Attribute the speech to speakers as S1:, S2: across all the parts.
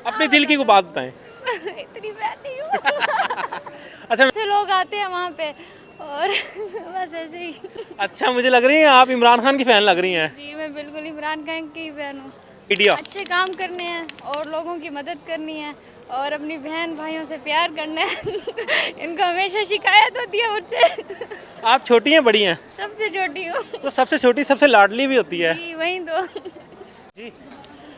S1: अपने दिल की कोई बात बताएं।
S2: इतनी बैड नहीं हूँ।
S1: अच्छा
S2: से लोग आते हैं वहाँ पे और बस ऐसे ही।
S1: अच्छा, मुझे लग रही है आप इमरान खान की फ़ैन लग रही हैं।
S2: जी मैं बिल्कुल इमरान खान की फैन हूँ।
S1: इंडिया।
S2: अच्छे काम करने हैं और लोगों की मदद करनी है और अपनी बहन भाइयों से प्यार करना है। इनको हमेशा शिकायत होती है मुझसे।
S1: आप छोटी हैं बड़ी हैं?
S2: सबसे छोटी हूँ।
S1: तो सबसे छोटी सबसे लाडली भी होती है।
S2: जी वही तो।
S1: जी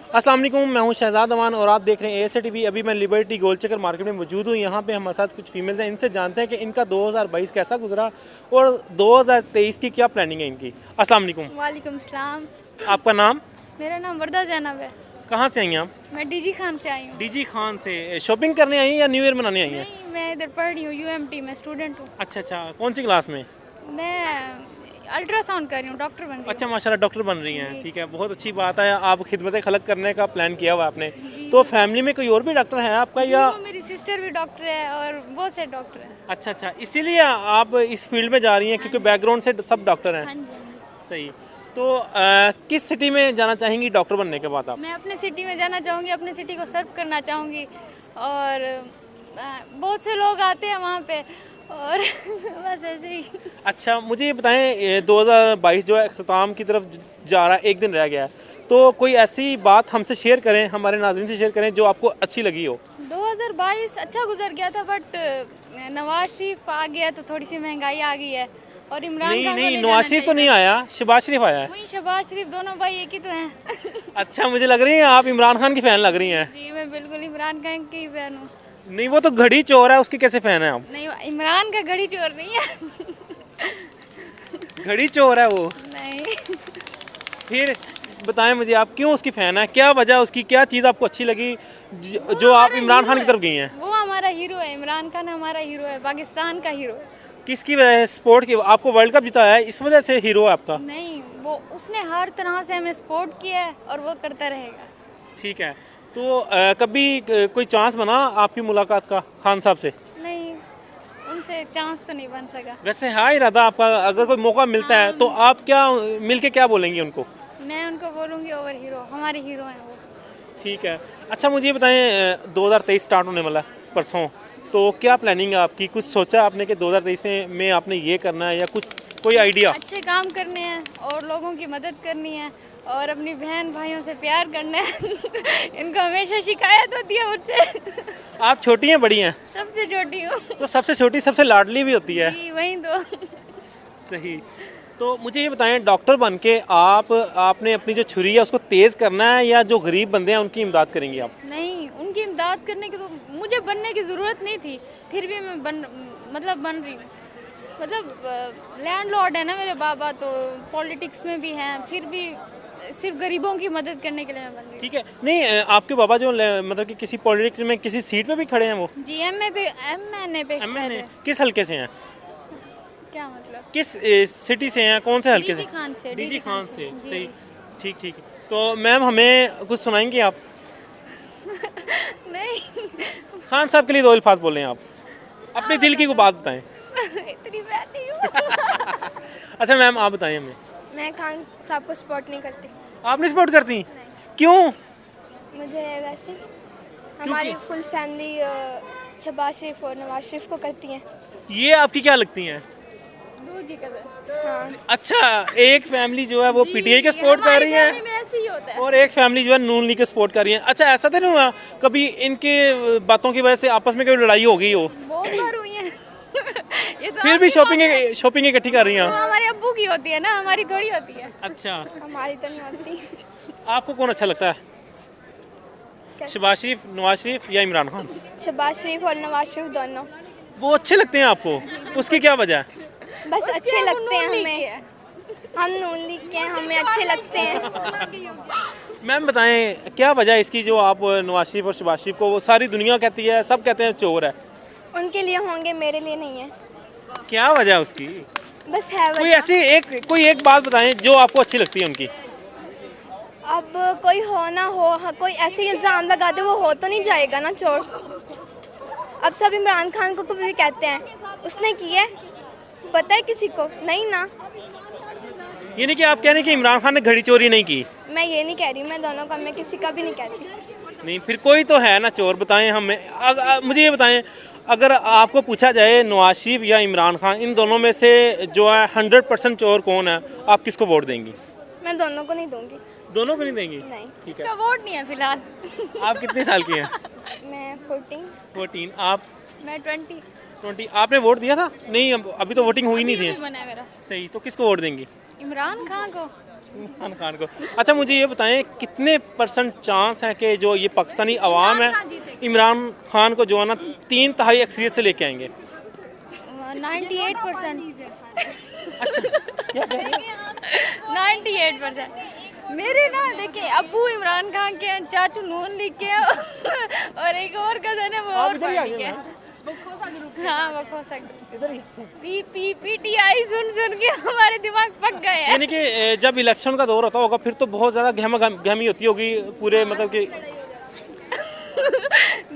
S1: अस्सलाम वालेकुम, मैं हूं शहजाद अमान और आप देख रहे हैं एएसए टीवी। अभी मैं लिबर्टी गोल चक्कर मार्केट में मौजूद हूं। यहाँ पे हमारे साथ कुछ फीमेल्स हैं, इनसे जानते हैं कि इनका 2022 कैसा गुजरा और 2023 की क्या प्लानिंग है इनकी। अस्सलाम वालेकुम।
S2: वालेकुम सलाम।
S1: आपका नाम?
S2: मेरा नाम वर्दा जैनब है।
S1: कहाँ से आई हैं आप?
S2: मैं डीजी खान से आई हूँ।
S1: डीजी खान से। शॉपिंग करने आई हैं या न्यू ईयर मनाने आई हैं?
S2: नहीं मैं इधर पढ़ रही हूँ यूएमटी में स्टूडेंट हूँ।
S1: अच्छा अच्छा, कौन सी क्लास में?
S2: मैं अल्ट्रासाउंड कर रही हूँ, डॉक्टर बन रही हूँ।
S1: अच्छा माशाल्लाह, डॉक्टर बन रही हैं। ठीक है, बहुत अच्छी बात है। आप खिदमत खलक करने का प्लान किया हुआ आपने। तो फैमिली में कोई और भी डॉक्टर है आपका या?
S2: तो मेरी सिस्टर भी डॉक्टर है और बहुत से डॉक्टर हैं।
S1: अच्छा अच्छा, इसीलिए आप इस फील्ड में जा रही हैं क्योंकि बैकग्राउंड से सब डॉक्टर हैं।
S2: हाँ जी।
S1: सही। तो किस सिटी में जाना चाहेंगी डॉक्टर बनने के बाद आप?
S2: मैं अपने सिटी में जाना चाहूँगी, अपने सिटी को सर्व करना चाहूँगी और बहुत से लोग आते हैं वहाँ पे और बस ऐसे ही।
S1: अच्छा मुझे ये बताएं, 2022 जो है अख्ताम की तरफ जा रहा है, एक दिन रह गया है, तो कोई ऐसी बात हमसे शेयर करें, हमारे नाज़रीन से शेयर करें जो आपको अच्छी लगी हो।
S2: 2022 अच्छा गुजर गया था बट नवाज शरीफ आ गया तो थोड़ी सी महंगाई आ गई है और इमरान
S1: नहीं
S2: खान को
S1: नहीं,
S2: ले
S1: नवाज
S2: जाना
S1: शरीफ तो
S2: चाहिए।
S1: नहीं आया, शहबाज शरीफ आया है।
S2: वही शहबाज शरीफ, दोनों भाई एक ही तो हैं।
S1: अच्छा, मुझे लग रही है आप इमरान खान की फ़ैन लग रही हैं।
S2: जी मैं बिल्कुल इमरान खान की फैन हूँ।
S1: नहीं, वो तो घड़ी चोर है, उसकी कैसे फ़ैन है आप?
S2: नहीं इमरान का घड़ी चोर नहीं है।
S1: घड़ी चोर है वो।
S2: नहीं
S1: फिर बताएं मुझे, आप क्यों उसकी फ़ैन है, क्या वजह उसकी, क्या चीज़ आपको अच्छी लगी
S2: वो
S1: जो आप
S2: हमारा
S1: इमरान खान
S2: हीरो
S1: की तरफ गई हैं?
S2: वो हमारा हीरो है, इमरान खान हमारा हीरो है, पाकिस्तान का हीरो है।
S1: किसकी वजह से? स्पोर्ट की। आपको वर्ल्ड कप जिताया है, इस वजह से हीरो है आपका?
S2: नहीं वो उसने हर तरह से हमें सपोर्ट किया है और वो करता रहेगा।
S1: ठीक है। तो कभी कोई चांस बना आपकी मुलाकात का खान साहब से?
S2: नहीं उनसे चांस तो नहीं बन सका।
S1: वैसे है इरादा आपका, अगर कोई मौका मिलता है तो आप क्या मिलके क्या बोलेंगी उनको?
S2: मैं उनको बोलूँगी ओवर हीरो, हमारे हीरो हैं वो।
S1: ठीक है। अच्छा मुझे ये बताएं, 2023 स्टार्ट होने वाला है परसों, तो क्या प्लानिंग है आपकी? कुछ सोचा आपने कि 2023 में आपने ये करना है या कुछ कोई आइडिया?
S2: अच्छे काम करने हैं और लोगों की मदद करनी है और अपनी बहन भाइयों से प्यार करना है। इनको हमेशा शिकायत होती है मुझसे।
S1: आप छोटी हैं बड़ी हैं?
S2: सबसे छोटी हूँ।
S1: तो सबसे छोटी सबसे लाडली भी होती है।
S2: जी वही तो।
S1: सही। तो मुझे ये बताएं, डॉक्टर बन के आपने अपनी जो छुरी है उसको तेज़ करना है या जो गरीब बंदे हैं उनकी इमदाद करेंगी आप?
S2: नहीं उनकी इमदाद करने की तो मुझे बनने की ज़रूरत नहीं थी, फिर भी मैं बन रही हूँ। मतलब लैंडलॉर्ड है ना मेरे बाबा, तो पॉलिटिक्स में भी हैं, फिर भी सिर्फ गरीबों की मदद करने के लिए मैं बन रही हूँ।
S1: ठीक है। नहीं, आपके बाबा जो मतलब कि किसी पॉलिटिक्स में किसी सीट पे भी खड़े हैं वो?
S2: जी एमएनए पे
S1: एमएनए
S2: खड़े।
S1: किस हल्के से हैं?
S2: क्या मतलब?
S1: किस सिटी से हैं, कौन से हल्के
S2: डीजी
S1: से?
S2: खान से।
S1: डीजी खान से।
S2: जी।
S1: सही। ठीक ठीक। तो मैम हमें कुछ सुनाएंगी आप?
S2: नहीं।
S1: खान साहब के लिए 2 अल्फाज बोलें आप, अपने दिल की कोई बात बताएं।
S2: इतनी बैड नहीं हूँ।
S1: अच्छा मैम आप बताएं हमें।
S3: मैं खान साहब को सपोर्ट नहीं करती।
S1: आप नहीं सपोर्ट करती? क्यों?
S3: मुझे वैसे हमारी फुल फैमिली शहबाज शरीफ और नवाज शरीफ को करती हैं।
S1: ये आपकी क्या लगती हैं?
S2: दूध की कदर।
S3: हाँ
S1: अच्छा, एक फैमिली जो है वो पीटीआई के सपोर्ट कर रही है
S2: में ऐसे ही होता है।
S1: और एक फैमिली जो है नून लीग के सपोर्ट कर रही है। अच्छा, ऐसा तो नहीं हुआ कभी इनके बातों की वजह से आपस में कोई लड़ाई हो गई हो?
S2: बहुत बार हुई है। ये तो
S1: फिर भी
S2: आपकी बात है।
S1: शॉपिंग इकट्ठी कर रही हैं?
S2: वो हमारे अब्बू की होती है ना, हमारी थोड़ी होती है।
S1: अच्छा,
S3: हमारी तो नहीं होती।
S1: आपको कौन अच्छा लगता है,
S3: क्या?
S1: शहबाज शरीफ, नवाज शरीफ या इमरान खान?
S3: शहबाज शरीफ और नवाज शरीफ दोनों
S1: वो अच्छे लगते हैं आपको? उसकी क्या वजह है?
S3: बस अच्छे
S2: वो
S3: लगते हैं
S2: नून लीग
S3: हमें।
S2: के है।
S3: हम नून लीग के हैं, हमें अच्छे लगते हैं।
S1: मैम बताएं क्या वजह है इसकी जो आप नवाज शरीफ और शहबाज शरीफ को, वो सारी दुनिया कहती है, सब कहते हैं चोर है,
S3: उनके लिए होंगे, मेरे लिए नहीं है।
S1: क्या वजह है उसकी?
S3: बस है
S1: कोई
S3: वजह।
S1: ऐसी कोई एक बात बताएं जो आपको अच्छी लगती है उनकी।
S3: अब कोई हो ना हो, कोई ऐसे इल्ज़ाम लगा दे, वो हो तो नहीं जाएगा ना चोर। अब सब इमरान खान को कभी भी कहते हैं उसने किया है, पता है किसी को? नहीं ना।
S1: यानी कि आप कह रहे हैं कि इमरान खान ने घड़ी चोरी नहीं की?
S3: मैं ये नहीं कह रही, मैं दोनों का, मैं किसी का भी नहीं कहती।
S1: नहीं, फिर कोई तो है ना चोर, बताएं हमें। मुझे ये बताएं, अगर आपको पूछा जाए नवाज शरीफ या इमरान खान, इन दोनों में से जो है 100% चोर कौन है, आप किसको वोट देंगी?
S3: मैं दोनों को नहीं दूंगी।
S1: दोनों को नहीं देंगी?
S3: नहीं।
S1: ठीक है।
S2: इसका वोट नहीं है फिलहाल।
S1: आप कितने साल की हैं?
S3: मैं 14।
S1: 14। आप?
S2: मैं 20।
S1: 20। आपने वोट दिया था? नहीं, अभी तो वोटिंग हुई नहीं
S2: अभी
S1: थी।
S2: बना है मेरा।
S1: सही, तो किसको वोट देंगी?
S2: इमरान खान को।
S1: इमरान खान को। अच्छा, मुझे ये बताएं कितने % चांस है कि जो ये पाकिस्तानी अवाम है इमरान खान को जो है ना 3/4 अक्सरियत से लेके आएंगे?
S2: 98%।
S1: अच्छा,
S2: 98%। मेरे ना देखिए, अब्बू इमरान खान के हैं, चाचू नून लीग के हैं और एक और कजन है वो
S1: आप
S2: और
S1: इधर ही आ
S2: पार्टी
S1: गए
S2: के
S1: ना?
S2: हैं। हाँ, वो खोसा
S1: इधर ही।
S2: पीटीआई सुन के हमारे दिमाग पक गए हैं।
S1: यानी कि जब इलेक्शन का दौर होता होगा फिर तो बहुत ज़्यादा गहमी होती होगी पूरे, मतलब कि।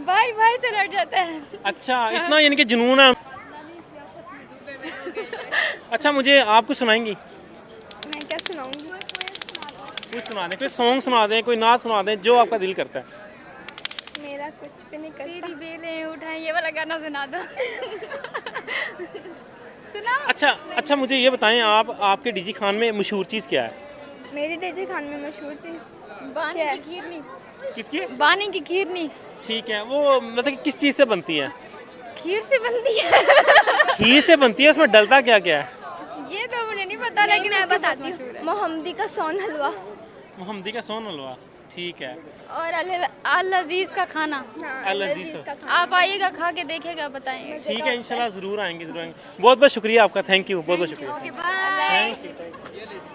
S2: भाई भाई से लड़ जाता है।
S1: अच्छा, इतना यानी कि जुनून है। अच्छा, मुझे आप कुछ सुनाएंगी?
S3: मैं क्या सुनाऊंगी?
S1: कुछ सुना दें, कोई सॉन्ग सुना दें, कोई नाच सुना दें, जो आपका दिल करता है।
S3: मेरा कुछ भी नहीं करता।
S2: तेरी बेलें उठाएं, ये वाला गाना सुना दो। सुना?
S1: अच्छा, मुझे ये बताएं, आपके डीजी खान में मशहूर चीज़ क्या है?
S3: मेरी डेजी खान में मशहूर चीज़
S2: बानी
S3: क्या
S2: की खीरनी।
S1: किसकी?
S2: बानी की खीरनी।
S1: ठीक है, वो मतलब कि किस चीज़ से बनती है?
S2: खीर से बनती है।
S1: खीर से बनती है, उसमें डलता क्या क्या है?
S2: ये तो मुझे नहीं पता, लेकिन
S3: मैं
S2: उसकी बहुत
S3: बताती
S2: मशहूर
S3: हूँ।
S2: है।
S3: मोहम्मदी का सोन हलवा।
S1: मोहम्मदी का सोन हलवा। ठीक है।
S2: और अल अजीज का खाना।
S1: अल अजीज का।
S2: आप आइएगा, खा के देखेगा, बताएंगे।
S1: ठीक है, इंशाल्लाह ज़रूर आएंगे, ज़रूर आएंगे। बहुत बहुत शुक्रिया आपका, थैंक यू, बहुत बहुत शुक्रिया।
S2: Okay, bye.
S1: Thank you.